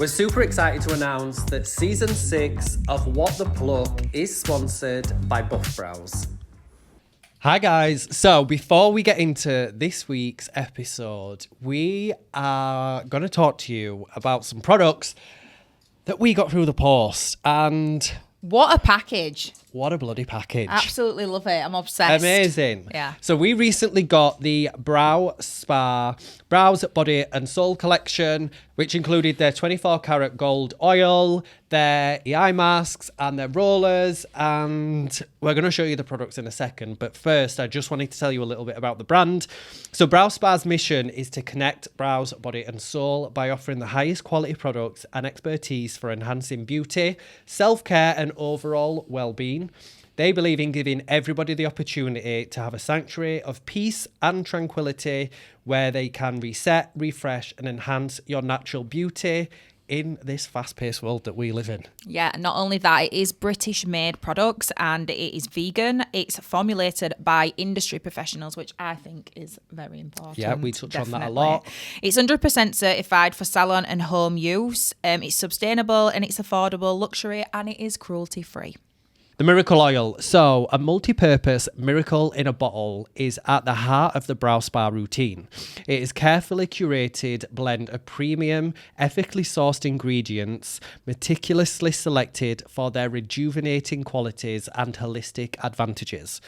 We're super excited to announce that season 6 of What the Pluck is sponsored by Buff Brows. Hi guys, so before we get into this week's episode, we are going to talk to you about some products that we got through the post, and what a package. What a bloody package. Absolutely love it. I'm obsessed. Amazing. Yeah. So we recently got the Brow Spa Brows, Body and Soul collection, which included their 24 karat gold oil, their eye masks and their rollers. And we're going to show you the products in a second. But first, I just wanted to tell you a little bit about the brand. So Brow Spa's mission is to connect brows, body and soul by offering the highest quality products and expertise for enhancing beauty, self-care and overall well-being. They believe in giving everybody the opportunity to have a sanctuary of peace and tranquility where they can reset, refresh and enhance your natural beauty in this fast-paced world that we live in. Yeah, not only that, it is British-made products and it is vegan. It's formulated by industry professionals, which I think is very important. Yeah, we touch on that a lot. It's 100% certified for salon and home use. It's sustainable and it's affordable, luxury, and it is cruelty-free. The Miracle Oil. So, a multi-purpose miracle in a bottle is at the heart of the Brow Spa routine. It is carefully curated blend of premium, ethically sourced ingredients, meticulously selected for their rejuvenating qualities and holistic advantages.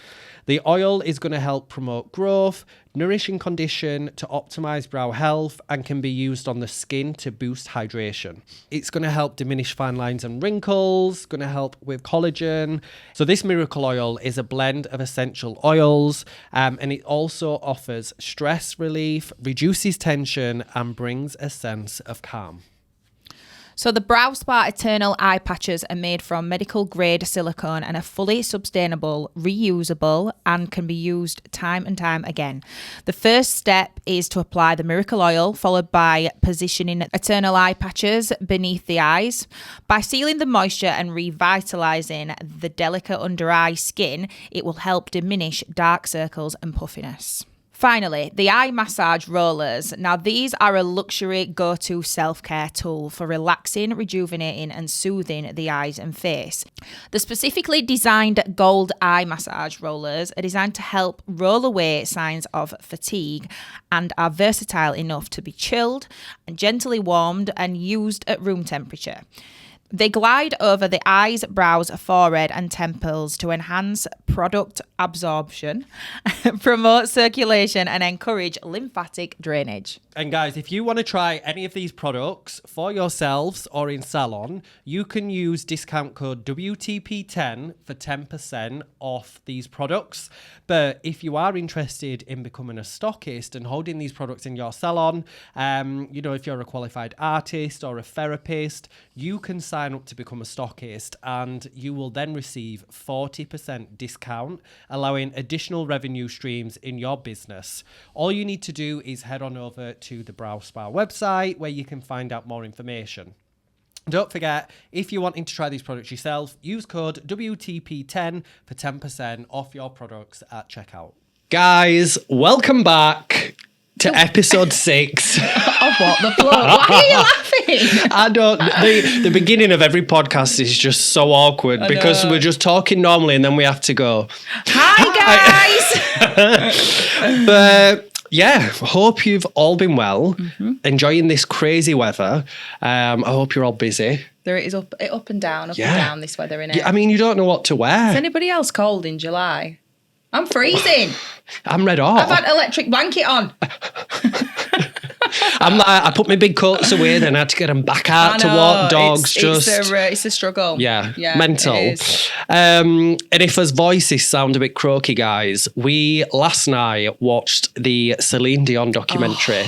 The oil is going to help promote growth, nourishing condition to optimize brow health, and can be used on the skin to boost hydration. It's going to help diminish fine lines and wrinkles, going to help with collagen. So this Miracle Oil is a blend of essential oils, and it also offers stress relief, reduces tension, and brings a sense of calm. So the Brow Spa Eternal Eye Patches are made from medical grade silicone and are fully sustainable, reusable, and can be used time and time again. The first step is to apply the Miracle Oil, followed by positioning Eternal Eye Patches beneath the eyes. By sealing the moisture and revitalising the delicate under eye skin, it will help diminish dark circles and puffiness. Finally, the eye massage rollers. Now, these are a luxury go-to self-care tool for relaxing, rejuvenating and soothing the eyes and face. The specifically designed gold eye massage rollers are designed to help roll away signs of fatigue and are versatile enough to be chilled and gently warmed and used at room temperature. They glide over the eyes, brows, forehead and temples to enhance product absorption, promote circulation and encourage lymphatic drainage. And guys, if you want to try any of these products for yourselves or in salon, you can use discount code WTP10 for 10% off these products. But if you are interested in becoming a stockist and holding these products in your salon, if you're a qualified artist or a therapist, you can sign up to become a stockist and you will then receive 40% discount, allowing additional revenue streams in your business. All you need to do is head on over to the Brow Spa website where you can find out more information. Don't forget, if you're wanting to try these products yourself, use code WTP10 for 10% off your products at checkout. Guys, welcome back to episode 6 of What the Pluck. Why are you laughing? I don't. The beginning of every podcast is just so awkward because we're just talking normally and then we have to go, Hi guys! But yeah, hope you've all been well, enjoying this crazy weather. I hope you're all busy. There it is up and down, up and down this weather, innit? Yeah, I mean, you don't know what to wear. Is anybody else cold in July? I'm freezing. I'm red hot. I've had electric blanket on. I put my big coats away, then I had to get them back out to walk dogs. It's a struggle. Yeah, mental. It is. And if us voices sound a bit croaky, guys, we last night watched the Celine Dion documentary.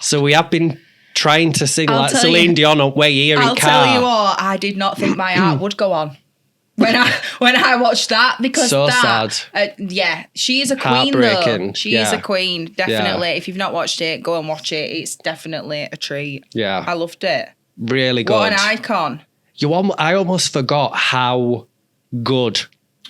So we have been trying to sing like Celine Dion on way here in car. I'll tell you what, I did not think my heart would go on when I watched that, because so sad. She is a queen though. She is a queen, definitely. Yeah. If you've not watched it, go and watch it. It's definitely a treat. Yeah, I loved it. Really good. What an icon. I almost forgot how good.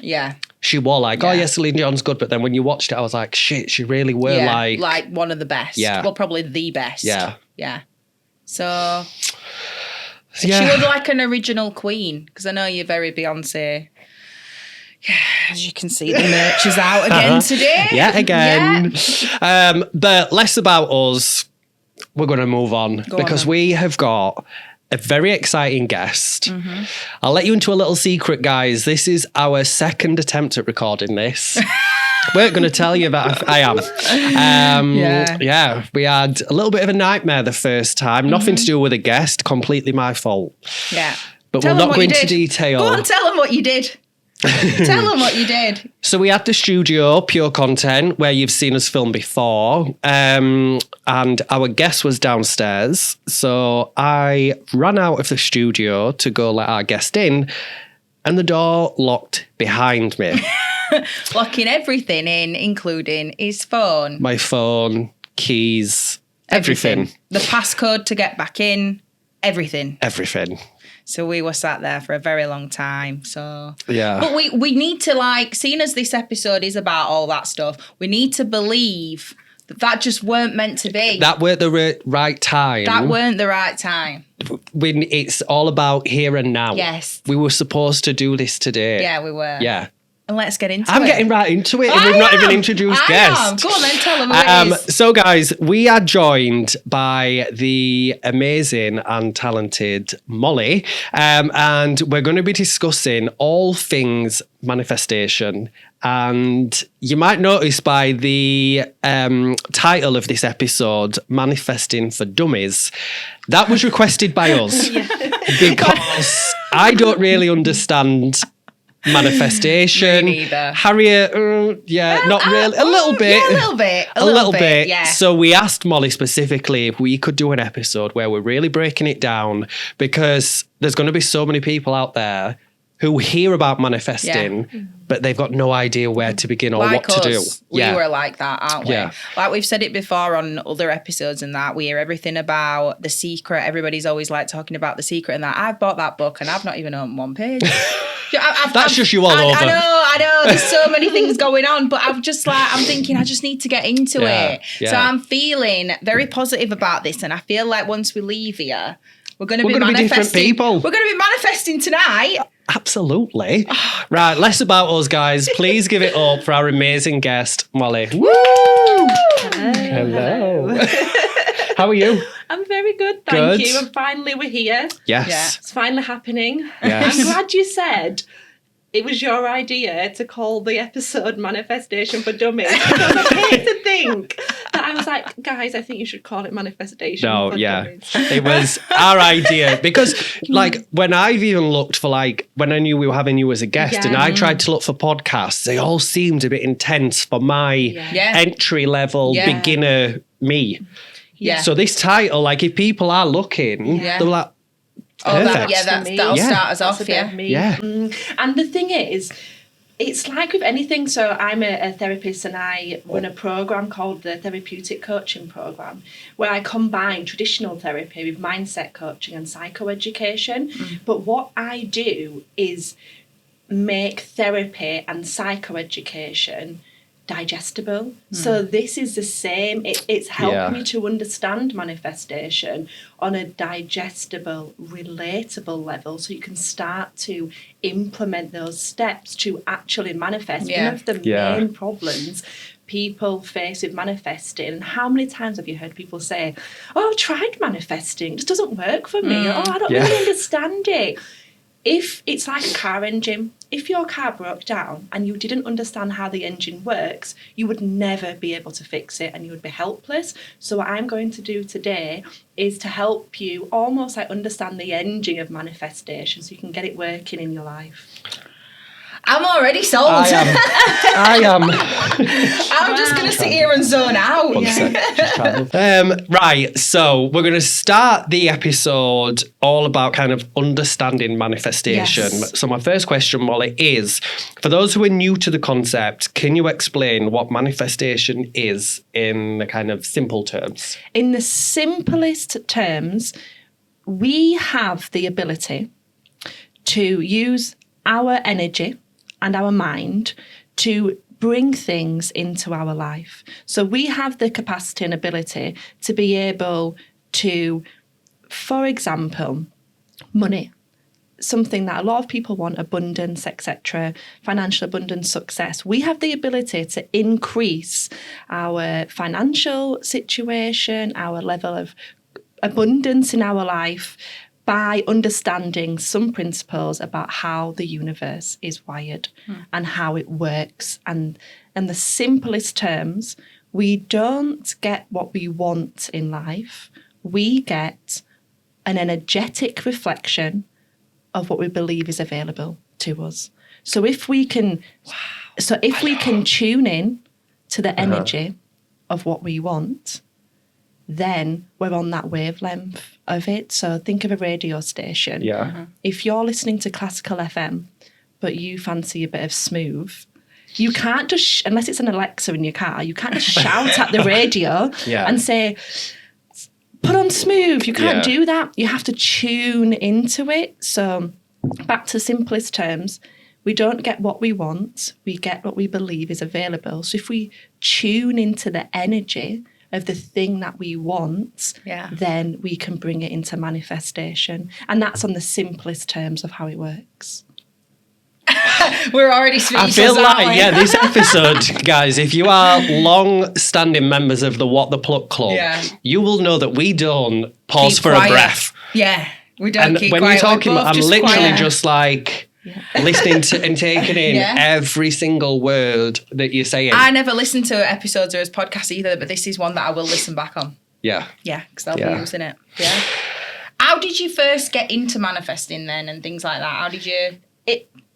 Yeah. She was like, Celine Dion's good, but then when you watched it, I was like, shit, she really were like one of the best. Yeah. Well, probably the best. Yeah. Yeah. So Yeah. She was like an original queen, because I know you're very Beyonce. Yeah, as you can see, the merch is out again today. Yeah, again. Yeah. But less about us. We're going to move on because we have got a very exciting guest. I'll let you into a little secret, guys. This is our second attempt at recording this. We're going to tell you that I am. Yeah, we had a little bit of a nightmare the first time. Nothing to do with a guest. Completely my fault. Yeah. But we'll not go into detail. Go on, tell them what you did. Tell them what you did. So we had the studio, Pure Content, where you've seen us film before, and our guest was downstairs. So I ran out of the studio to go let our guest in, and the door locked behind me. Locking everything in, including his phone. My phone, keys, everything. The passcode to get back in, everything. Everything. So we were sat there for a very long time. So yeah. But we need to, like, seeing as this episode is about all that stuff, we need to believe that just weren't meant to be. That weren't the right time. That weren't the right time. When it's all about here and now. Yes. We were supposed to do this today. Yeah, we were. Yeah. And let's get into it. I'm getting right into it. And we've not even introduced guests. Go on then, tell them who it is. So guys, we are joined by the amazing and talented Molly. And we're going to be discussing all things manifestation. And you might notice by the title of this episode, Manifesting for Dummies, that was requested by us. Because I don't really understand manifestation. Me neither. Harriet, not really. A little bit. Yeah, a little bit. Yeah. So we asked Molly specifically if we could do an episode where we're really breaking it down, because there's going to be so many people out there who hear about manifesting, but they've got no idea where to begin or what to do. We were like that, aren't we? Yeah. Like we've said it before on other episodes and that, we hear everything about The Secret. Everybody's always like talking about The Secret and that. I've bought that book and I've not even opened one page. That's just you all over. I know. There's so many things going on, but I'm thinking I just need to get into it. Yeah. So I'm feeling very positive about this. And I feel like once we leave here, we're going to be manifesting. Different people. We're going to be manifesting tonight. Absolutely. Right, less about us, guys. Please give it up for our amazing guest, Molly. Woo! Hello. How are you? I'm very good, thank you. And finally we're here. Yes. Yeah. It's finally happening. Yes. I'm glad you said it was your idea to call the episode Manifestation for Dummies. Because I hate to think that I was like, guys, I think you should call it Manifestation for Dummies. It was our idea. Because, like, when I've even looked for, like, when I knew we were having you as a guest and I tried to look for podcasts, they all seemed a bit intense for my entry-level beginner me. Yeah. So this title, like, if people are looking, they're like, perfect. That'll start us off, Me. And the thing is, it's like with anything. So I'm a therapist and I run a program called the Therapeutic Coaching Program, where I combine traditional therapy with mindset coaching and psychoeducation. But what I do is make therapy and psychoeducation digestible. So this is the same. It's helped me to understand manifestation on a digestible, relatable level, so you can start to implement those steps to actually manifest. One of the main problems people face with manifesting, and how many times have you heard people say, "Oh, I've tried manifesting, it just doesn't work for me." "Oh, I don't really understand it." If it's like a car engine, if your car broke down and you didn't understand how the engine works, you would never be able to fix it and you would be helpless. So what I'm going to do today is to help you almost like understand the engine of manifestation so you can get it working in your life. I'm already sold. I am. I'm just going to sit here and zone out. Right, so we're going to start the episode all about kind of understanding manifestation. Yes. So my first question, Molly, is, for those who are new to the concept, can you explain what manifestation is in the kind of simple terms? In the simplest terms, we have the ability to use our energy and our mind to bring things into our life. So we have the capacity and ability to be able to, for example, money. Something that a lot of people want, abundance, etc., financial abundance, success. We have the ability to increase our financial situation, our level of abundance in our life by understanding some principles about how the universe is wired and how it works. And in the simplest terms, we don't get what we want in life. We get an energetic reflection of what we believe is available to us. So if we can tune in to the energy of what we want, then we're on that wavelength of it. So think of a radio station. Yeah. If you're listening to classical FM, but you fancy a bit of smooth, you can't just, unless it's an Alexa in your car, you can't just shout at the radio and say, put on smooth. You can't do that. You have to tune into it. So back to simplest terms, we don't get what we want. We get what we believe is available. So if we tune into the energy of the thing that we want, then we can bring it into manifestation. And that's on the simplest terms of how it works. We're already speechless. I feel like, this episode, guys, if you are long-standing members of the What the Pluck Club, you will know that we don't pause Keep for quiet. a breath. Yeah, we don't And keep when quiet. you're talking, We're both I'm just literally quiet. just like listening to and taking in every single word that you're saying. I never listen to episodes or his podcast either, but this is one that I will listen back on. Yeah. Yeah, because I'll be using it. Yeah. How did you first get into manifesting then and things like that? How did you...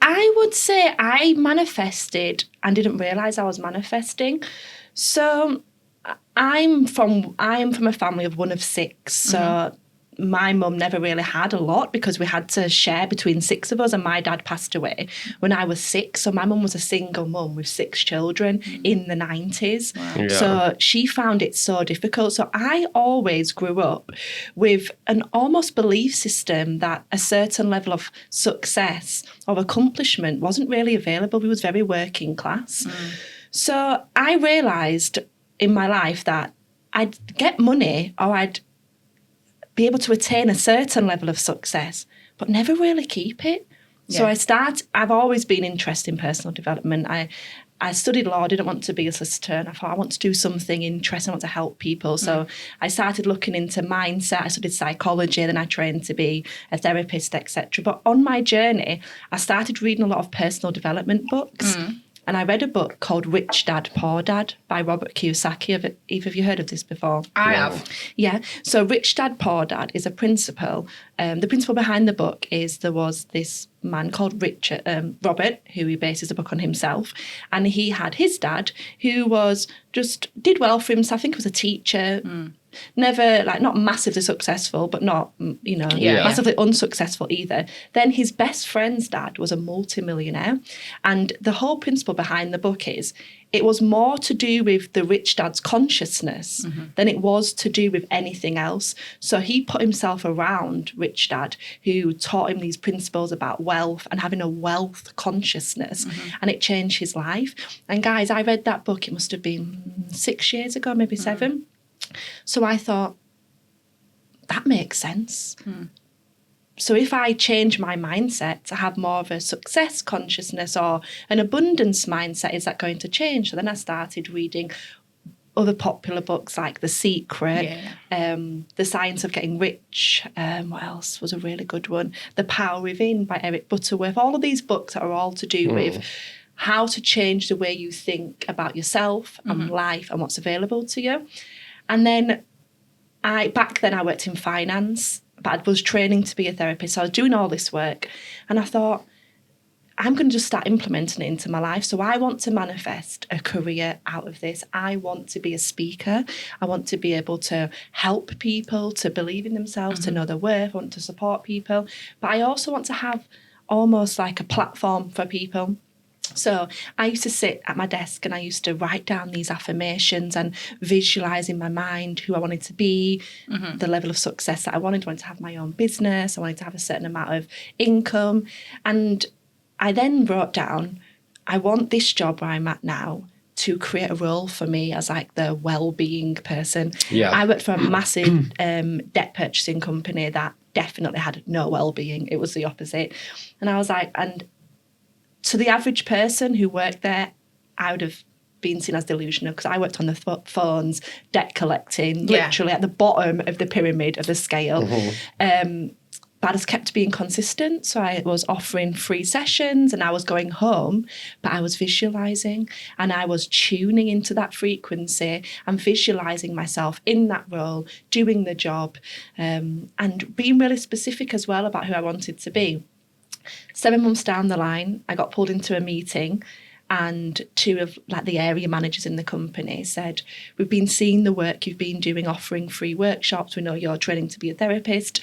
I would say I manifested and didn't realise I was manifesting. So I'm from a family of one of six. So my mum never really had a lot because we had to share between six of us, and my dad passed away when I was 6. So my mum was a single mum with 6 children in the 90s. Wow. Yeah. So she found it so difficult. So I always grew up with an almost belief system that a certain level of success or accomplishment wasn't really available. We was very working class. So I realised in my life that I'd get money or I'd be able to attain a certain level of success, but never really keep it. So I've always been interested in personal development. I studied law, I didn't want to be a solicitor, and I thought I want to do something interesting, I want to help people. So I started looking into mindset, I studied psychology, then I trained to be a therapist, etc. But on my journey, I started reading a lot of personal development books. And I read a book called Rich Dad, Poor Dad by Robert Kiyosaki. Have either of you heard of this before? I have. Yeah. So Rich Dad, Poor Dad is a principle. The principle behind the book is there was this man called Robert, who he bases the book on himself. And he had his dad who did well for himself. I think he was a teacher. Never, not massively successful, but not, massively unsuccessful either. Then his best friend's dad was a multimillionaire. And the whole principle behind the book is it was more to do with the rich dad's consciousness than it was to do with anything else. So he put himself around Rich Dad, who taught him these principles about wealth and having a wealth consciousness. And it changed his life. And guys, I read that book, it must have been 6 years ago, maybe 7. So I thought, that makes sense. So if I change my mindset to have more of a success consciousness or an abundance mindset, is that going to change? So then I started reading other popular books like The Secret, The Science of Getting Rich. What else was a really good one? The Power Within by Eric Butterworth. All of these books are all to do with how to change the way you think about yourself and life and what's available to you. And then back then I worked in finance, but I was training to be a therapist. So I was doing all this work and I thought, I'm going to just start implementing it into my life. So I want to manifest a career out of this. I want to be a speaker. I want to be able to help people to believe in themselves, to know their worth. I want to support people. But I also want to have almost like a platform for people. So I used to sit at my desk and I used to write down these affirmations and visualise in my mind who I wanted to be, the level of success that I wanted. I wanted to have my own business. I wanted to have a certain amount of income. And I then wrote down, I want this job where I'm at now to create a role for me as like the well-being person. I worked for a massive debt purchasing company that definitely had no well-being. It was the opposite. And I was like, and to the average person who worked there, I would have been seen as delusional because I worked on the phones, debt collecting, literally at the bottom of the pyramid of the scale. But I just kept being consistent. So I was offering free sessions and I was going home, but I was visualizing and I was tuning into that frequency and visualizing myself in that role, doing the job, and being really specific as well about who I wanted to be. 7 months down the line, I got pulled into a meeting and 2 of like the area managers in the company said, we've been seeing the work you've been doing, offering free workshops. We know you're training to be a therapist.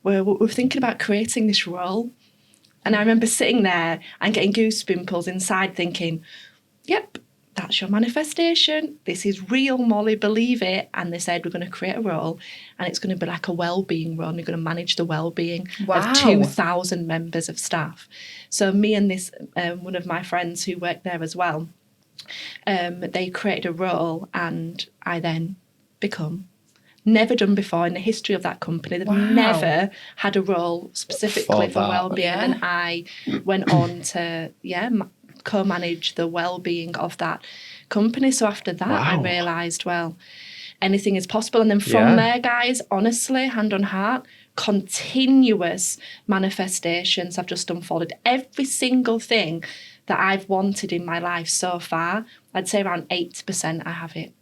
We're thinking about creating this role. And I remember sitting there and getting goosebumps inside thinking, yep, that's your manifestation. This is real, Molly, believe it. And they said, we're going to create a role and it's going to be like a well-being role. You're going to manage the well-being of 2,000 members of staff. So me and this, one of my friends who worked there as well, they created a role and I then become never done before in the history of that company. They've never had a role specifically for well-being. And I went on to, co-manage the well-being of that company. So after that, I realised, well, anything is possible. And then from there, guys, honestly, hand on heart, continuous manifestations have just unfolded. Every single thing that I've wanted in my life so far, I'd say around 80% I have it.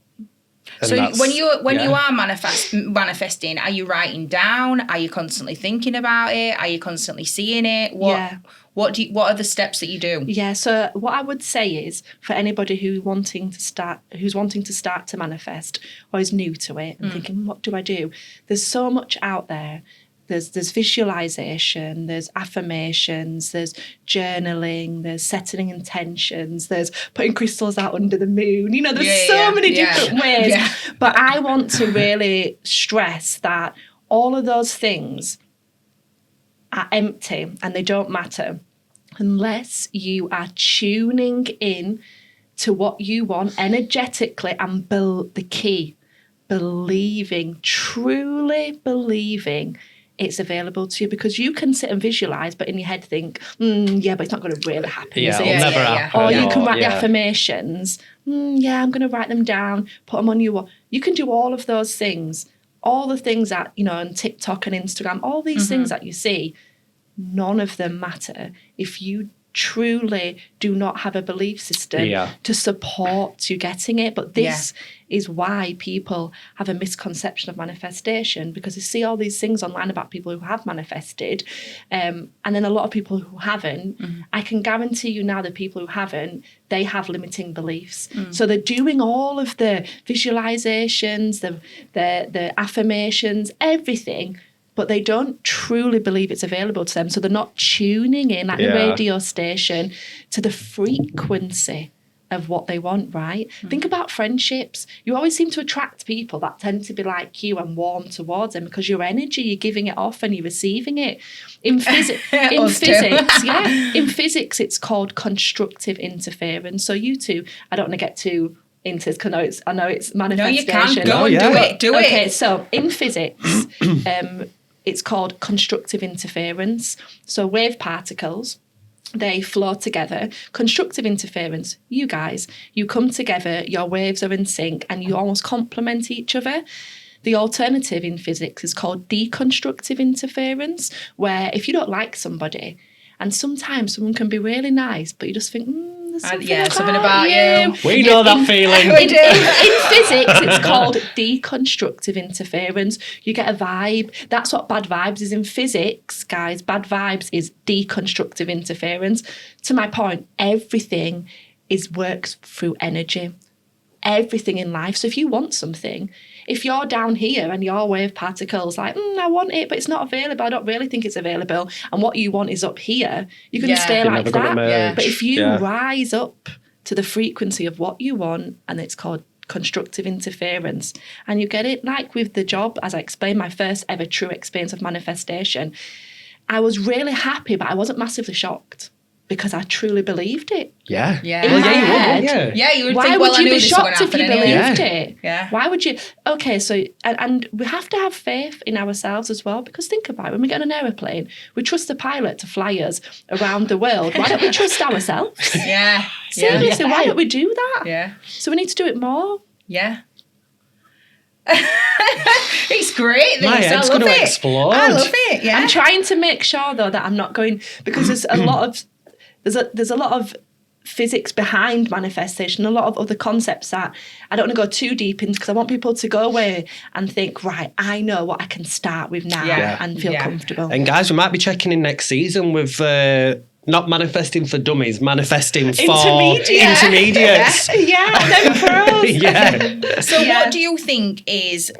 So when you are manifesting, are you writing down? Are you constantly thinking about it? Are you constantly seeing it? What are the steps that you do? Yeah, so what I would say is for anybody who's wanting to start to manifest or is new to it and thinking, what do I do? There's so much out there. There's visualization, there's affirmations, there's journaling, there's setting intentions, there's putting crystals out under the moon. You know, there's so many different ways. Yeah. But I want to really stress that all of those things are empty and they don't matter unless you are tuning in to what you want energetically and the key, truly believing it's available to you, because you can sit and visualize, but in your head think, but it's not going to really happen. Yeah, it'll never happen. Or you can write the affirmations. I'm going to write them down, put them on your wall. You can do all of those things, all the things that, on TikTok and Instagram, all these things that you see, none of them matter if you truly do not have a belief system to support you getting it. But this is why people have a misconception of manifestation, because they see all these things online about people who have manifested, and then a lot of people who haven't. I can guarantee you now, the people who haven't, they have limiting beliefs. So they're doing all of the visualizations, the affirmations, everything, but they don't truly believe it's available to them. So they're not tuning in at the radio station to the frequency of what they want, right? Think about friendships. You always seem to attract people that tend to be like you and warm towards them because your energy, you're giving it off and you're receiving it. In physics, it's called constructive interference. So you two, I don't want to get too into this because I know it's manifestation. No, you can. Go and do it. Okay, so in physics, it's called constructive interference. So wave particles, they flow together. Constructive interference, you guys, you come together, your waves are in sync and you almost complement each other. The alternative in physics is called deconstructive interference, where if you don't like somebody, and sometimes someone can be really nice, but you just think, there's something about you. We know that feeling. We do. In physics, it's called deconstructive interference. You get a vibe. That's what bad vibes is in physics, guys. Bad vibes is deconstructive interference. To my point, everything works through energy. Everything in life. So if you want something, if you're down here and your wave particles like, I want it, but it's not available, I don't really think it's available, and what you want is up here, you can stay like that. But if you rise up to the frequency of what you want, and it's called constructive interference, and you get it, like with the job, as I explained, my first ever true experience of manifestation, I was really happy, but I wasn't massively shocked. because I truly believed it. Yeah. Yeah. In Well, my yeah, you head. would, yeah. Yeah, you would Why think, would well, I you knew be this was gonna shocked if you happen anyway. believed Yeah. it? Yeah. Why would you? Okay, so, and we have to have faith in ourselves as well, because think about it, when we get on an aeroplane, we trust the pilot to fly us around the world. Why don't we trust ourselves? Yeah. Seriously, why don't we do that? Yeah. So we need to do it more. Yeah. It's great. My This. I head's love gonna it. explode. I love it. Yeah. I'm trying to make sure though that I'm not going, because there's a lot of there's a lot of physics behind manifestation, a lot of other concepts that I don't want to go too deep into, because I want people to go away and think, right, I know what I can start with now Yeah. and feel comfortable. And guys, we might be checking in next season with not manifesting for dummies, manifesting for intermediates. Yeah, them pros. Yeah. So, Yeah. what do you think is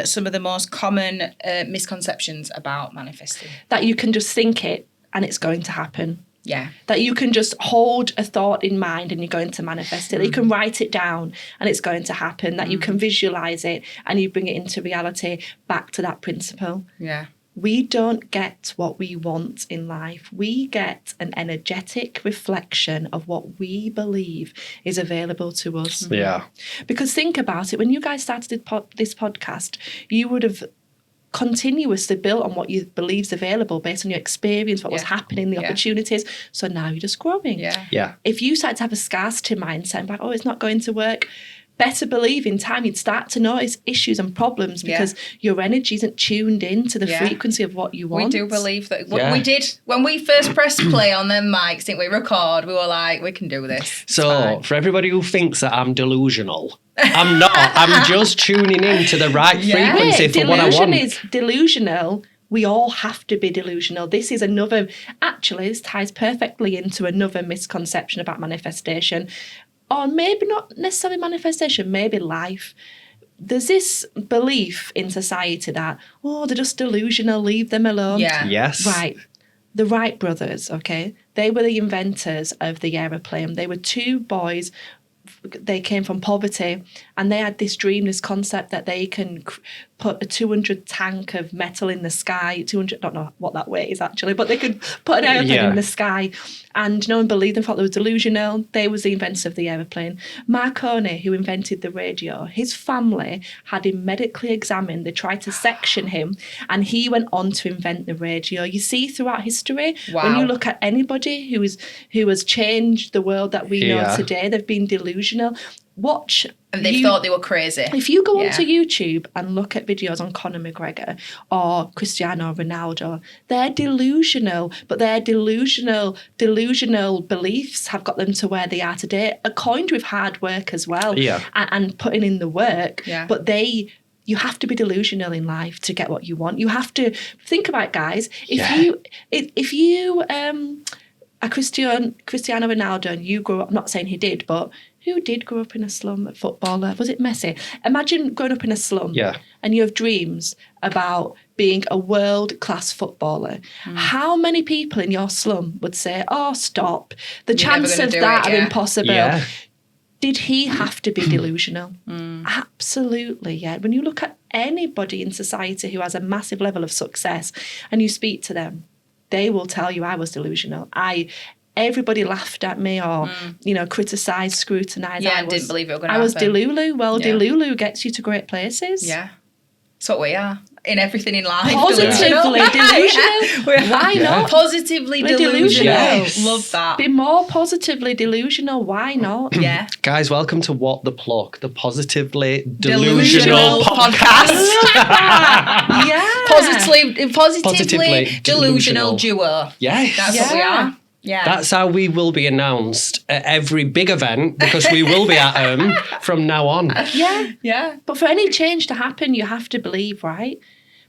some of the most common misconceptions about manifesting? That you can just think it and it's going to happen. Yeah. That you can just hold a thought in mind and you're going to manifest it. That you can write it down and it's going to happen. That you can visualize it and you bring it into reality, back to that principle. Yeah. We don't get what we want in life. We get an energetic reflection of what we believe is available to us. Yeah. Because think about it, when you guys started this podcast, you would have continuously built on what you believe is available based on your experience, what was happening, the opportunities. So now you're just growing. Yeah. Yeah. If you start to have a scarcity mindset and like, oh, it's not going to work, better believe in time you'd start to notice issues and problems because your energy isn't tuned in to the frequency of what you want. We do believe that. Yeah. We did. When we first pressed play on them mics, didn't we, record, we were like, we can do this. It's So fine. for everybody who thinks that I'm delusional, I'm not. I'm just tuning in to the right frequency for what I Delusion want. is delusional. We all have to be delusional. This is another, actually, this ties perfectly into another misconception about manifestation. Or maybe not necessarily manifestation, maybe life. There's this belief in society that, oh, they're just delusional, leave them alone. Yeah. Yes. Right. The Wright brothers, okay, they were the inventors of the aeroplane. They were two boys. They came from poverty and they had this dream, this concept that they can put a 200 tank of metal in the sky. 200, I don't know what that weight is actually, but they could put an aeroplane in the sky, and no one believed them, thought they were delusional. They was the inventors of the aeroplane. Marconi, who invented the radio, his family had him medically examined. They tried to section him and he went on to invent the radio. You see throughout history, when you look at anybody who has changed the world that we know today, they've been delusional. Watch. And they thought they were crazy. If you go onto YouTube and look at videos on Conor McGregor or Cristiano Ronaldo, they're delusional, but their delusional beliefs have got them to where they are today, coined with hard work as well, and putting in the work. Yeah. But you have to be delusional in life to get what you want. You have to think about it, guys. If you are Cristiano Ronaldo and you grew up, I'm not saying he did, but who did grow up in a slum, footballer? Was it Messi? Imagine growing up in a slum and you have dreams about being a world-class footballer. How many people in your slum would say, oh, stop, the chances of that are impossible. Yeah. Did he have to be delusional? Absolutely, yeah. When you look at anybody in society who has a massive level of success and you speak to them, they will tell you I was delusional. Everybody laughed at me or, criticised, scrutinised. Yeah, I didn't believe it was going to happen. I was delulu. Well, delulu gets you to great places. Yeah. That's what we are. In everything in life. Positively delusional. Why not? Positively delusional. Yes. Love that. Be more positively delusional. Why not? Yeah. Guys, welcome to What the Pluck, the positively Delusional delusional podcast. Yeah. Positively delusional duo. Yes. That's what we are. Yeah. That's how we will be announced at every big event, because we will be at them from now on. Yeah. Yeah. But for any change to happen, you have to believe, right?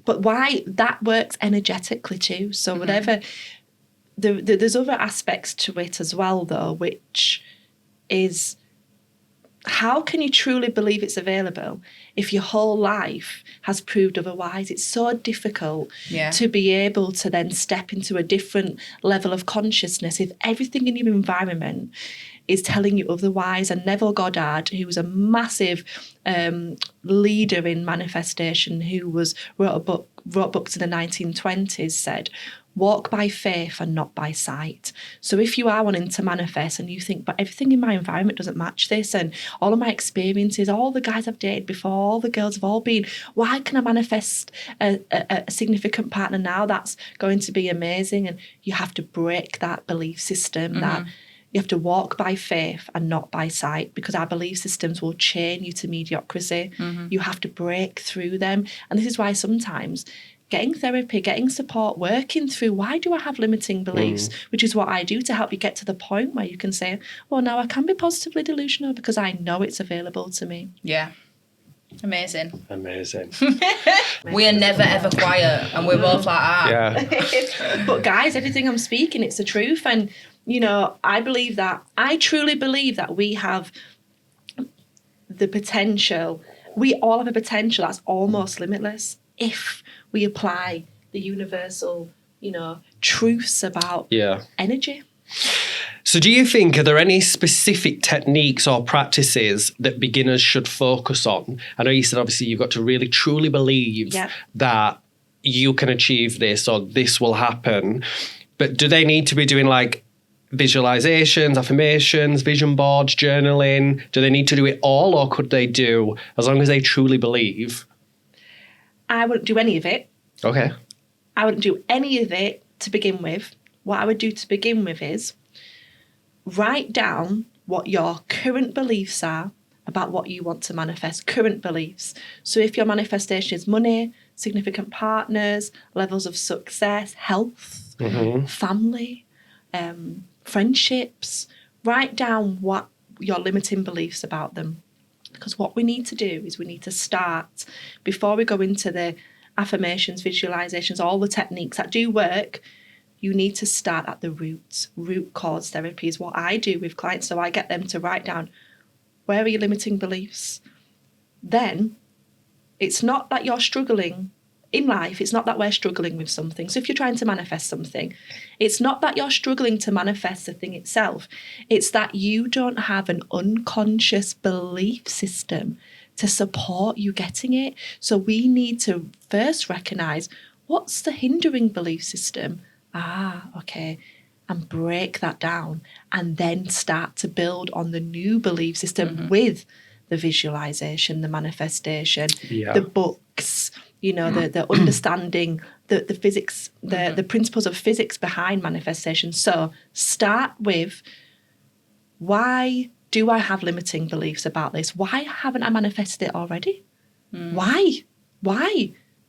But why that works energetically too. So whatever, there's other aspects to it as well, though, which is, how can you truly believe it's available if your whole life has proved otherwise? It's so difficult to be able to then step into a different level of consciousness if everything in your environment is telling you otherwise. And Neville Goddard, who was a massive leader in manifestation, who wrote books in the 1920s, said, walk by faith and not by sight. So if you are wanting to manifest and you think, but everything in my environment doesn't match this, and all of my experiences, all the guys I've dated before, all the girls have all been, why can I manifest a significant partner now that's going to be amazing? And you have to break that belief system that you have to walk by faith and not by sight, because our belief systems will chain you to mediocrity. You have to break through them. And this is why sometimes getting therapy, getting support, working through why do I have limiting beliefs, which is what I do to help you get to the point where you can say, well, now I can be positively delusional because I know it's available to me. Yeah. Amazing. We are never ever quiet, and we're both like that. Yeah. But guys, everything I'm speaking, it's the truth. And, you know, I truly believe that we have the potential. We all have a potential that's almost limitless if we apply the universal, you know, truths about energy. So do you think, are there any specific techniques or practices that beginners should focus on? I know you said obviously you've got to really truly believe that you can achieve this or this will happen. But do they need to be doing like visualizations, affirmations, vision boards, journaling? Do they need to do it all, or could they do, as long as they truly believe? I wouldn't do any of it. Okay. I wouldn't do any of it to begin with. What I would do to begin with is write down what your current beliefs are about what you want to manifest, current beliefs. So if your manifestation is money, significant partners, levels of success, health, family, friendships, write down what your limiting beliefs about them. Because what we need to do is we need to start, before we go into the affirmations, visualizations, all the techniques that do work, you need to start at the roots. Root cause therapy is what I do with clients. So I get them to write down, where are your limiting beliefs? Then it's not that you're struggling in life. It's not that we're struggling with something. So if you're trying to manifest something, it's not that you're struggling to manifest the thing itself. It's that you don't have an unconscious belief system to support you getting it. So we need to first recognize, what's the hindering belief system? Okay. And break that down, and then start to build on the new belief system with the visualization, the manifestation, the books, you know, the understanding, the physics, the principles of physics behind manifestation. So start with, why do I have limiting beliefs about this? Why haven't I manifested it already? Why?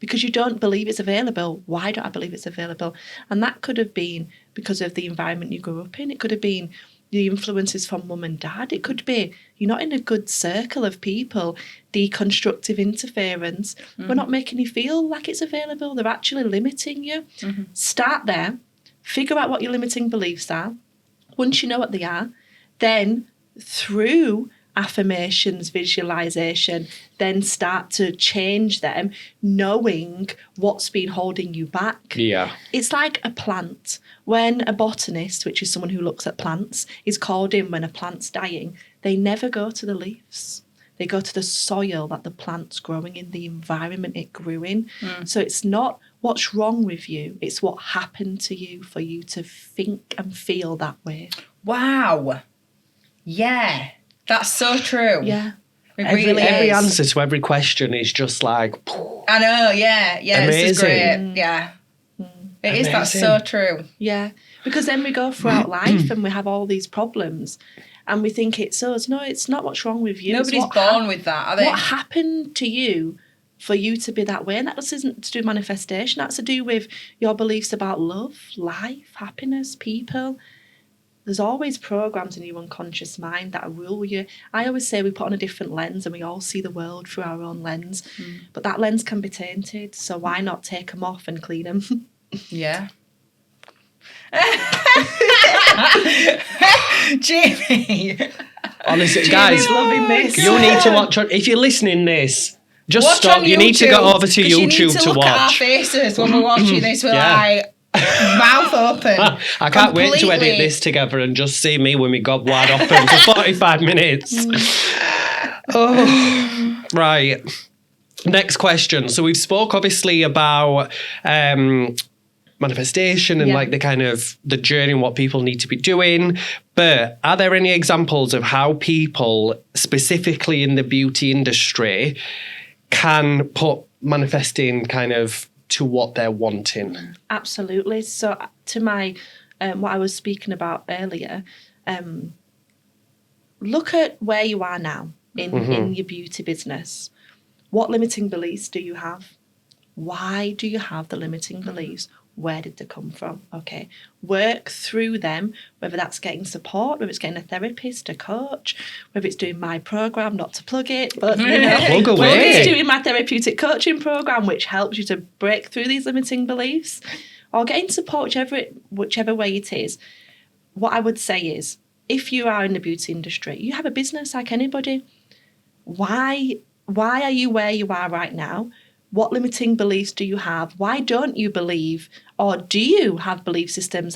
Because you don't believe it's available. Why don't I believe it's available? And that could have been because of the environment you grew up in. It could have been the influences from mum and dad. It could be you're not in a good circle of people. Deconstructive interference. We're not making you feel like it's available. They're actually limiting you. Start there. Figure out what your limiting beliefs are. Once you know what they are, then through affirmations, visualization, then start to change them, knowing what's been holding you back. Yeah. It's like a plant. When a botanist, which is someone who looks at plants, is called in when a plant's dying, they never go to the leaves. They go to the soil that the plant's growing in, the environment it grew in. So it's not what's wrong with you, it's what happened to you for you to think and feel that way. Wow. Yeah. That's so true. Yeah. Every answer to every question is just like, I know, yeah. Amazing. This is great. Yeah. It is, that's so true. Yeah. Because then we go throughout life and we have all these problems and we think it's us. No, it's not what's wrong with you. Nobody's born with that, are they? What happened to you for you to be that way? And that just isn't to do with manifestation. That's to do with your beliefs about love, life, happiness, people. There's always programs in your unconscious mind that rule you. I always say we put on a different lens and we all see the world through our own lens. But that lens can be tainted, so why not take them off and clean them? Yeah. Jamie. Honestly, guys, loving this. you need to watch. If you're listening this, just Watch stop. on You need to YouTube, go over to 'cause you YouTube need to look at our watch. faces when we're watching this. We're like mouth open. I can't wait to edit completely. this together and just see me with my gob wide open for 45 minutes. Right. Next question. So we've spoke obviously about manifestation and like the kind of the journey and what people need to be doing. But are there any examples of how people, specifically in the beauty industry, can put manifesting kind of to what they're wanting? Absolutely. So to my, what I was speaking about earlier, look at where you are now in your beauty business. What limiting beliefs do you have? Why do you have the limiting beliefs? Where did they come from? Okay. Work through them, whether that's getting support, whether it's getting a therapist, a coach, whether it's doing my program, not to plug it, but Plug away. whether it's doing my therapeutic coaching program, which helps you to break through these limiting beliefs, or getting support, whichever way it is. What I would say is, if you are in the beauty industry, you have a business like anybody. Why are you where you are right now? What limiting beliefs do you have? Why don't you believe, or do you have belief systems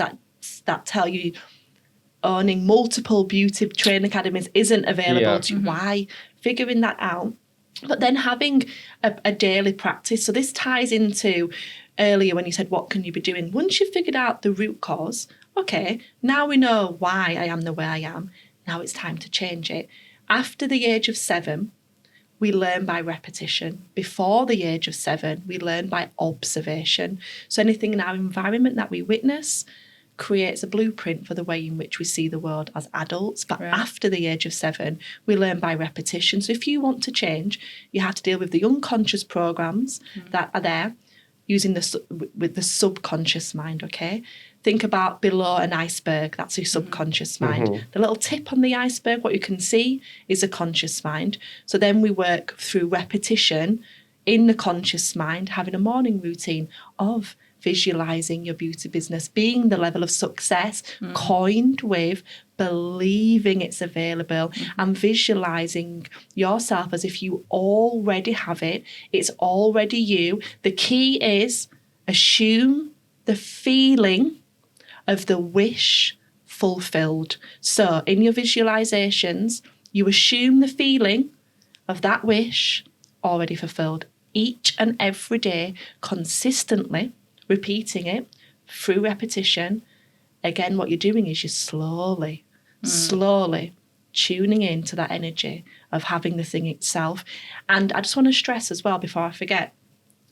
that tell you owning multiple beauty training academies isn't available to you? Why? Figuring that out. But then having a daily practice. So this ties into earlier when you said, what can you be doing? Once you've figured out the root cause, okay, now we know why I am the way I am. Now it's time to change it. After the age of 7, we learn by repetition. Before the age of 7, we learn by observation. So anything in our environment that we witness creates a blueprint for the way in which we see the world as adults. But after the age of 7, we learn by repetition. So if you want to change, you have to deal with the unconscious programs that are there, using with the subconscious mind, okay? Think about below an iceberg, that's your subconscious mind. The little tip on the iceberg, what you can see, is a conscious mind. So then we work through repetition in the conscious mind, having a morning routine of visualising your beauty business, being the level of success coined with believing it's available and visualising yourself as if you already have it. It's already you. The key is assume the feeling of the wish fulfilled. So in your visualizations, you assume the feeling of that wish already fulfilled each and every day, consistently repeating it through repetition. Again, what you're doing is you're slowly tuning into that energy of having the thing itself. And I just want to stress as well, before I forget,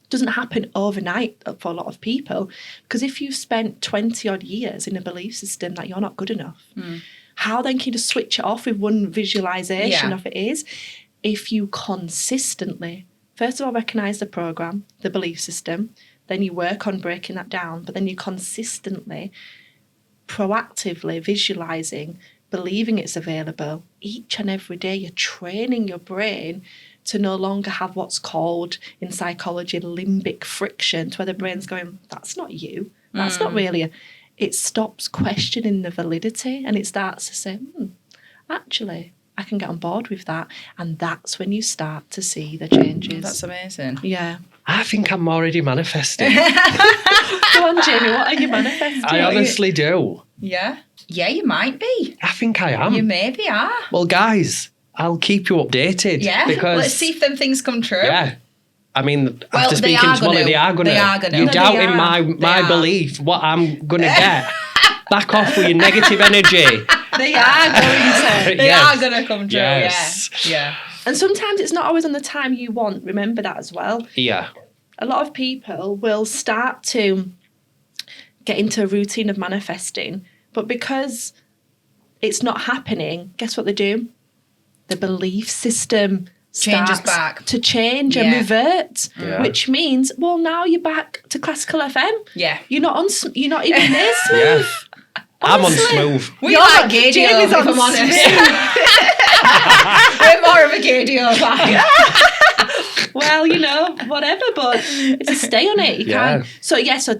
doesn't happen overnight for a lot of people, because if you've spent 20 odd years in a belief system that you're not good enough, how then can you just switch it off with one visualization of it is? If you consistently, first of all, recognize the program, the belief system, then you work on breaking that down, but then you consistently, proactively visualizing, believing it's available each and every day. You're training your brain to no longer have what's called in psychology limbic friction, to where the brain's going, that's not you, that's not really it stops questioning the validity and it starts to say, actually, I can get on board with that. And that's when you start to see the changes. That's amazing. Yeah. I think I'm already manifesting. Go on, Jamie, what are you manifesting? I honestly do. Yeah. Yeah, you might be. I think I am. You maybe are. Well, guys, I'll keep you updated. Yeah. Because, let's see if them things come true. Yeah. I mean, Well, after they speaking are to Molly, gonna. they are going to. They are gonna. You're No, they doubting are. my belief, what I'm going to get. Back off with your negative energy. They are going to. They are going to come true, Yes. Yeah. And sometimes it's not always on the time you want. Remember that as well. Yeah. A lot of people will start to get into a routine of manifesting, but because it's not happening, guess what they do? The belief system Changes starts back. to change and revert, Yeah. which means, well, now you're back to classical FM. Yeah. You're not even there smooth. Yeah. I'm on Honestly. smooth. We like Gadio, Jamie's if on I'm honest. We're more of a Gadio fan. Well, whatever, but it's a stay on it. You can't. So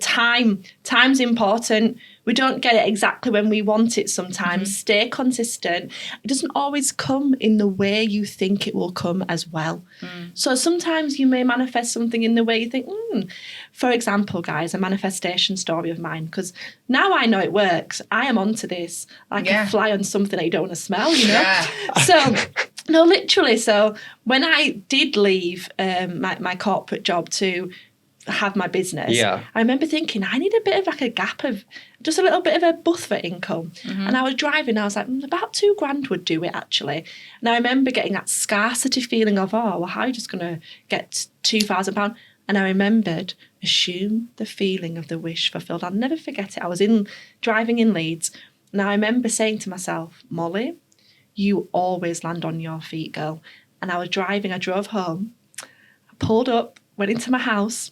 time's important. We don't get it exactly when we want it sometimes. Stay consistent. It doesn't always come in the way you think it will come as well. So sometimes you may manifest something in the way you think, For example, guys, a manifestation story of mine, because now I know it works. I am onto this like a fly on something that you don't want to smell, Yeah. So... No, literally. So when I did leave my corporate job to have my business, Yeah. I remember thinking I need a bit of like a gap of just a little bit of a buffer income. And I was driving, I was like, about $2,000 would do it actually. And I remember getting that scarcity feeling of, oh, well, how are you just going to get £2,000? And I remembered, assume the feeling of the wish fulfilled. I'll never forget it. I was driving in Leeds, and I remember saying to myself, Molly, you always land on your feet, girl. And I drove home, I pulled up, went into my house,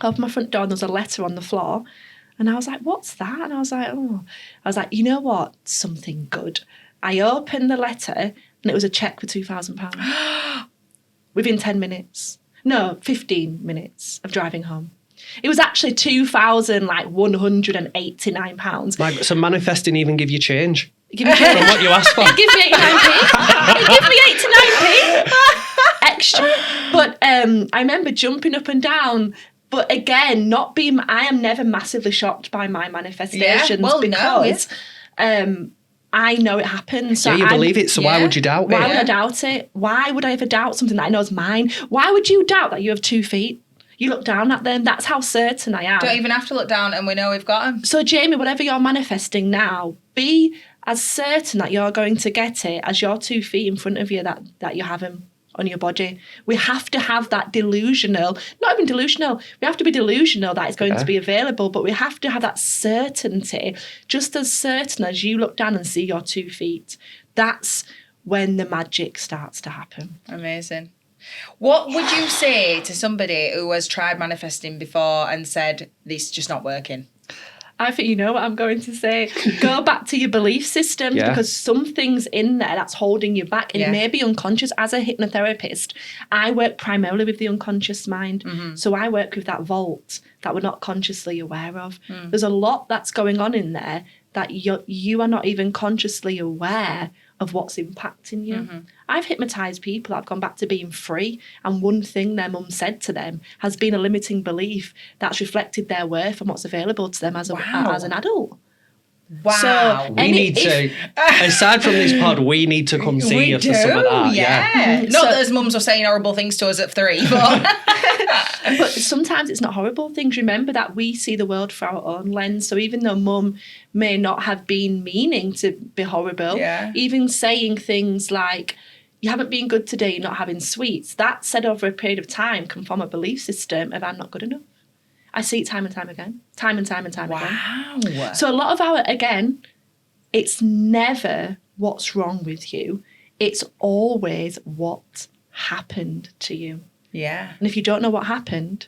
opened my front door, and there was a letter on the floor. And I was like, what's that? And I was like, you know what? Something good. I opened the letter, and it was a cheque for £2,000 within 10 minutes. No, 15 minutes of driving home. It was actually £2,189. So manifesting even give you change Give me from what you asked for. It gives me 89p. It gives me 89p extra. But I remember jumping up and down. But again, I am never massively shocked by my manifestations because I know it happens. So you believe it, so why would you doubt it? Why would I doubt it? Why would I ever doubt something that I know is mine? Why would you doubt that you have 2 feet? You look down at them. That's how certain I am. Don't even have to look down and we know we've got them. So Jamie, whatever you're manifesting now, be as certain that you're going to get it as your 2 feet in front of you that you have them on your body. We have to have that delusional, not even delusional, we have to be delusional that it's going to be available, but we have to have that certainty, just as certain as you look down and see your 2 feet. That's when the magic starts to happen. Amazing. What would you say to somebody who has tried manifesting before and said, this is just not working? I think you know what I'm going to say. Go back to your belief systems because something's in there that's holding you back. And it may be unconscious. As a hypnotherapist, I work primarily with the unconscious mind. So I work with that vault that we're not consciously aware of. There's a lot that's going on in there that you are not even consciously aware of what's impacting you. I've hypnotised people that have gone back to being free, and one thing their mum said to them has been a limiting belief that's reflected their worth and what's available to them as an adult. Wow. So, We need to, aside from this pod, we need to come see you for some of that. Yeah. Not that as mums were saying horrible things to us at 3, but... But sometimes it's not horrible things. Remember that we see the world through our own lens. So even though mum may not have been meaning to be horrible, even saying things like, you haven't been good today, you're not having sweets, that said over a period of time can form a belief system of I'm not good enough. I see it time and time again. Time and time again. Wow. So a lot of it's never what's wrong with you. It's always what happened to you. Yeah. And if you don't know what happened,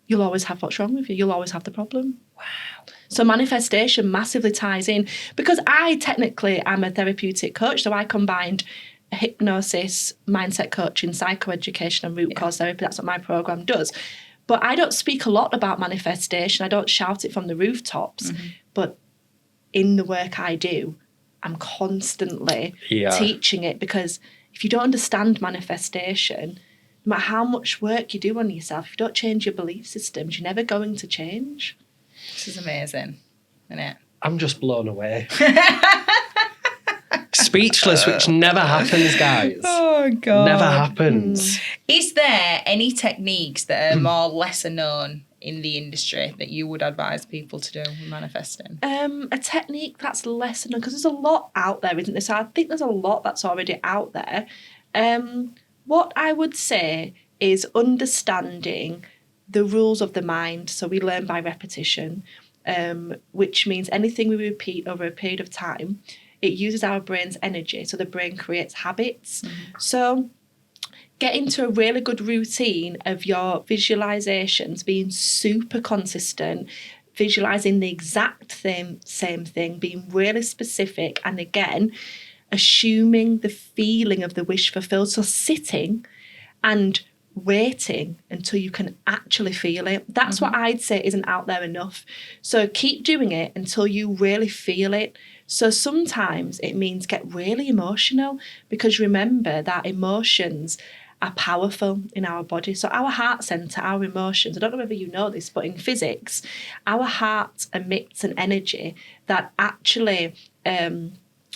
you'll always have what's wrong with you. You'll always have the problem. Wow. So manifestation massively ties in because I technically am a therapeutic coach. So I combined hypnosis, mindset coaching, psychoeducation and root cause therapy. That's what my program does. But I don't speak a lot about manifestation. I don't shout it from the rooftops. But in the work I do, I'm constantly teaching it because if you don't understand manifestation, no matter how much work you do on yourself, if you don't change your belief systems, you're never going to change. This is amazing, isn't it? I'm just blown away. Speechless, which never happens, guys. Oh, God. Never happens. Is there any techniques that are more lesser known in the industry that you would advise people to do with manifesting? A technique that's lesser known, because there's a lot out there, isn't there? So I think there's a lot that's already out there. What I would say is understanding the rules of the mind. So we learn by repetition, which means anything we repeat over a period of time, it uses our brain's energy. So the brain creates habits. So get into a really good routine of your visualizations, being super consistent, visualizing the exact same thing, being really specific, and again, assuming the feeling of the wish fulfilled. So sitting and waiting until you can actually feel it. That's what I'd say isn't out there enough. So keep doing it until you really feel it. So sometimes it means get really emotional, because remember that emotions are powerful in our body. So our heart center, our emotions, I don't know whether you know this, but in physics, our heart emits an energy that actually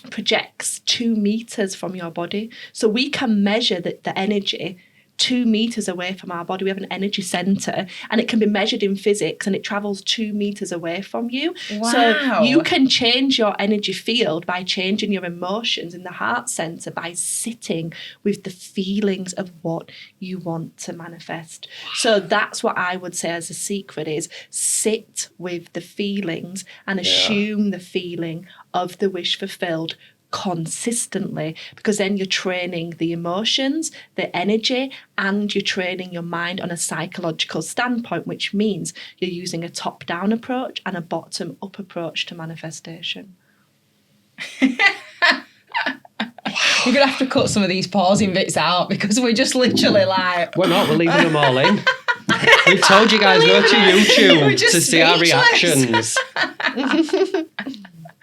projects 2 meters from your body. So we can measure the energy 2 meters away from our body. We have an energy center, and it can be measured in physics, and it travels 2 meters away from you. Wow. So you can change your energy field by changing your emotions in the heart center, by sitting with the feelings of what you want to manifest. So that's what I would say as a secret is sit with the feelings and assume the feeling of the wish fulfilled consistently, because then you're training the emotions, the energy, and you're training your mind on a psychological standpoint, which means you're using a top-down approach and a bottom-up approach to manifestation. You're going to have to cut some of these pausing bits out because we're just literally like... We're not, we're leaving them all in. We told you guys, go to YouTube to see our reactions.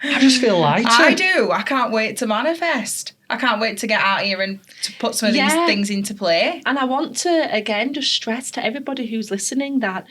I just feel lighter. I do. I can't wait to manifest. I can't wait to get out here and to put some of these things into play. And I want to, again, just stress to everybody who's listening that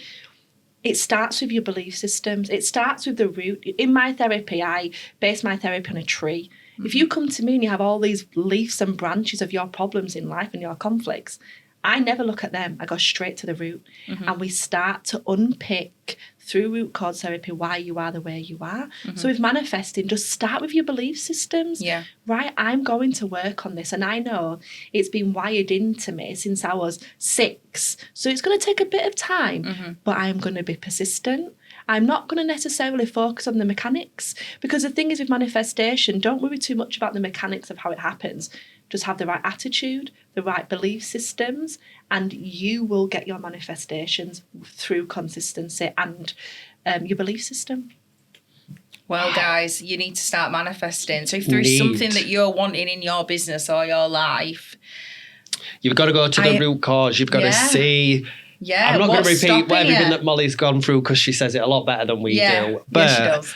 it starts with your belief systems. It starts with the root. In my therapy, I base my therapy on a tree. If you come to me and you have all these leaves and branches of your problems in life and your conflicts, I never look at them. I go straight to the root. And we start to unpick through root cause therapy why you are the way you are. So with manifesting, just start with your belief systems. Yeah. Right, I'm going to work on this. And I know it's been wired into me since I was 6. So it's going to take a bit of time, but I'm going to be persistent. I'm not going to necessarily focus on the mechanics, because the thing is with manifestation, don't worry too much about the mechanics of how it happens. Just have the right attitude, the right belief systems, and you will get your manifestations through consistency and your belief system. Well, guys, you need to start manifesting. So if there is something that you're wanting in your business or your life... You've got to go to the root cause. You've got to see... Yeah, I'm not going to repeat everything you? that Molly's gone through because she says it a lot better than we do. But she does.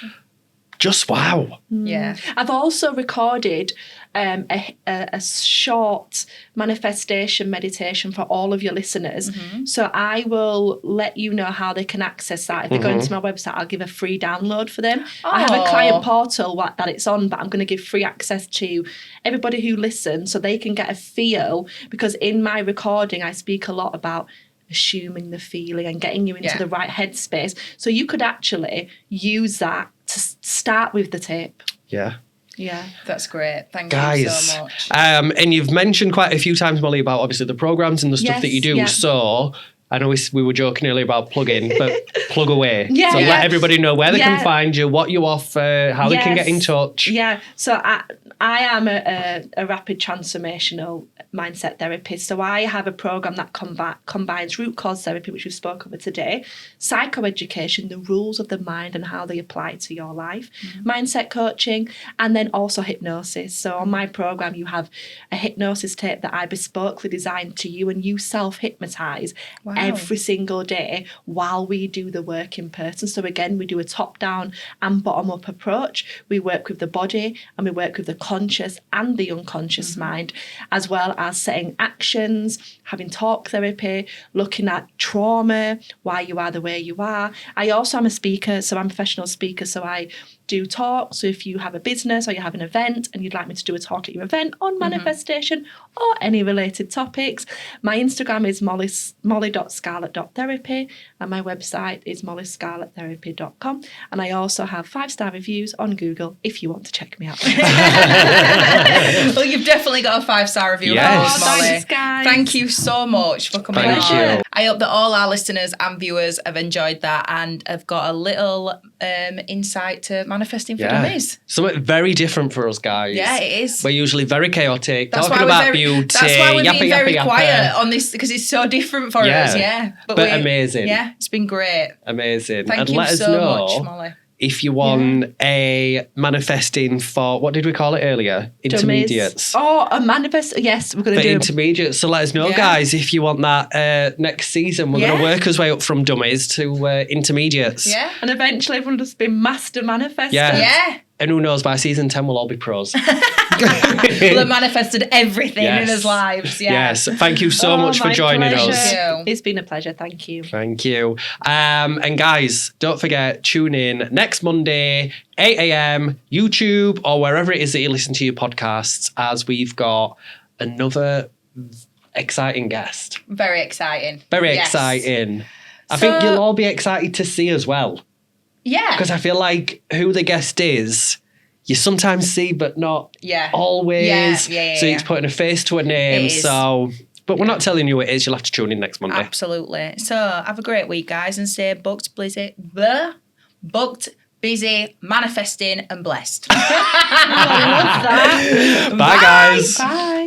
Just wow. Yeah. I've also recorded a short manifestation meditation for all of your listeners. So I will let you know how they can access that. If they go into my website, I'll give a free download for them. I have a client portal that it's on, but I'm going to give free access to everybody who listens so they can get a feel, because in my recording, I speak a lot about assuming the feeling and getting you into the right headspace. So you could actually use that to start with the tape. Yeah. Yeah. That's great. Thank Guys, you so much. And you've mentioned quite a few times, Molly, about obviously the programs and the stuff that you do. Yeah. So I know we were joking earlier about plugging, but plug away. Yeah, so yeah. let everybody know where they can find you, what you offer, how they can get in touch. Yeah. So I am a rapid transformational mindset therapist. So I have a program that combines root cause therapy, which we've spoken about today, psychoeducation, the rules of the mind and how they apply to your life, mindset coaching, and then also hypnosis. So on my program, you have a hypnosis tape that I bespokely designed to you, and you self-hypnotize every single day while we do the work in person. So again, we do a top-down and bottom-up approach. We work with the body and we work with the conscious and the unconscious mind, as well as setting actions, having talk therapy, looking at trauma, why you are the way you are. I also am a speaker, so I'm a professional speaker, so I do talk. So if you have a business or you have an event and you'd like me to do a talk at your event on manifestation or any related topics, my Instagram is molly.scarlett.therapy and my website is mollyscarlettherapy.com. And I also have 5-star reviews on Google if you want to check me out. Well, you've definitely got a 5-star review. Yes. Molly. Thanks, guys. Thank you so much for coming Thank on. you. I hope that all our listeners and viewers have enjoyed that and have got a little insight to manifesting for dummies. Something very different for us guys. Yeah, it is. We're usually very chaotic, That's talking why about beauty. That's why we're being yappa, very yappa, quiet yappa. on this, because it's so different for us. Yeah, But amazing. Yeah, it's been great. Amazing. Thank and you let us so know much, Molly. if you want a manifesting for, what did we call it earlier? Intermediates. Dummies. Oh, a manifest. Yes, we're going to For do intermediates. So let us know, guys, if you want that next season. We're going to work our way up from dummies to intermediates. Yeah. And eventually everyone just be master manifestors. Yeah. And who knows, by season 10 we'll all be pros. We'll have manifested everything in his lives. Yeah. Yes. Thank you so much for my joining pleasure. us. Thank you. It's been a pleasure. Thank you. Thank you. And guys, don't forget, tune in next Monday, 8 a.m, YouTube, or wherever it is that you listen to your podcasts, as we've got another exciting guest. Very exciting. Very Yes. exciting. I So- think you'll all be excited to see as well. Yeah. Because I feel like who the guest is, you sometimes see, but not Yeah. always. Yeah, So it's putting a face to a name. It is. So, but we're not telling you what it is. You'll have to tune in next Monday. Absolutely. So have a great week, guys, and stay booked, busy, manifesting, and blessed. I love that. Bye, guys. Bye.